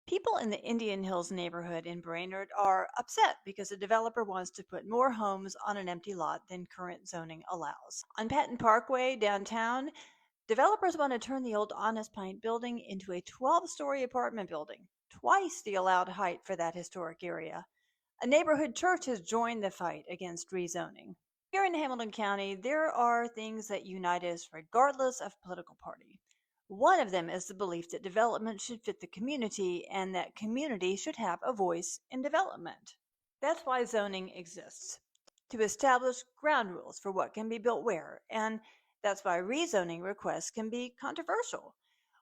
People in the Indian Hills neighborhood in Brainerd are upset because a developer wants to put more homes on an empty lot than current zoning allows. On Patton Parkway downtown, developers want to turn the old Honest Pint building into a 12-story apartment building, twice the allowed height for that historic area. A neighborhood church has joined the fight against rezoning. Here in Hamilton County, there are things that unite us regardless of political party. One of them is the belief that development should fit the community and that community should have a voice in development. That's why zoning exists, to establish ground rules for what can be built where, and that's why rezoning requests can be controversial.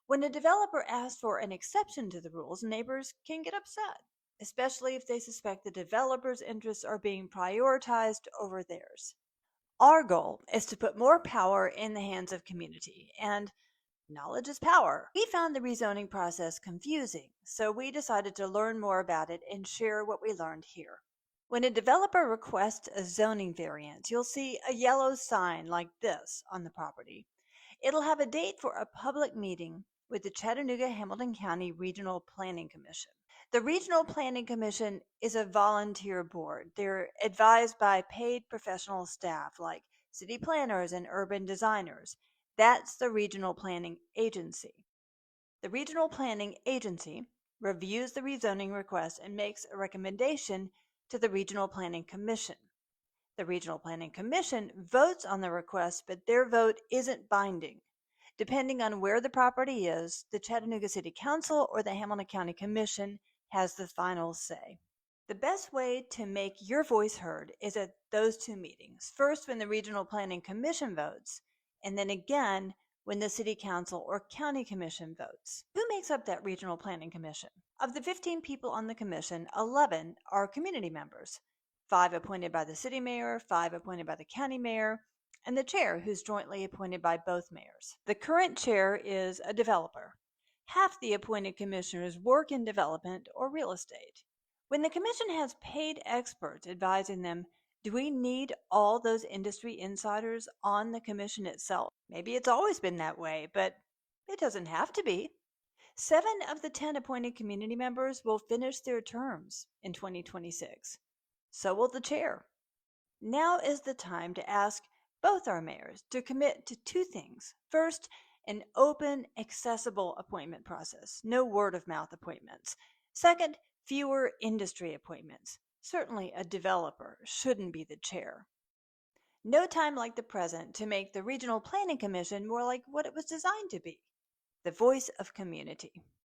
When a developer asks for an exception to the rules, neighbors can get upset, especially if they suspect the developer's interests are being prioritized over theirs. Our goal is to put more power in the hands of community, and knowledge is power. We found the rezoning process confusing, so we decided to learn more about it and share what we learned here. When a developer requests a zoning variance, you'll see a yellow sign like this on the property. It'll have a date for a public meeting with the Chattanooga-Hamilton County Regional Planning Commission. The Regional Planning Commission is a volunteer board. They're advised by paid professional staff like city planners and urban designers. That's the Regional Planning Agency. The Regional Planning Agency reviews the rezoning request and makes a recommendation to the Regional Planning Commission. The Regional Planning Commission votes on the request, but their vote isn't binding. Depending on where the property is, the Chattanooga City Council or the Hamilton County Commission has the final say. The best way to make your voice heard is at those two meetings. First, when the Regional Planning Commission votes, and then again when the City Council or County Commission votes. Who makes up that Regional Planning Commission? Of the 15 people on the commission, 11 are community members. 5 appointed by the city mayor, 5 appointed by the county mayor, and the chair, who's jointly appointed by both mayors. The current chair is a developer. Half the appointed commissioners work in development or real estate. When the commission has paid experts advising them, do we need all those industry insiders on the commission itself? Maybe it's always been that way, but it doesn't have to be. 7 of the 10 appointed community members will finish their terms in 2026. So will the chair. Now is the time to ask both our mayors to commit to 2 things. First, an open, accessible appointment process, no word-of-mouth appointments. Second, fewer industry appointments. Certainly a developer shouldn't be the chair. No time like the present to make the Regional Planning Commission more like what it was designed to be, the voice of community.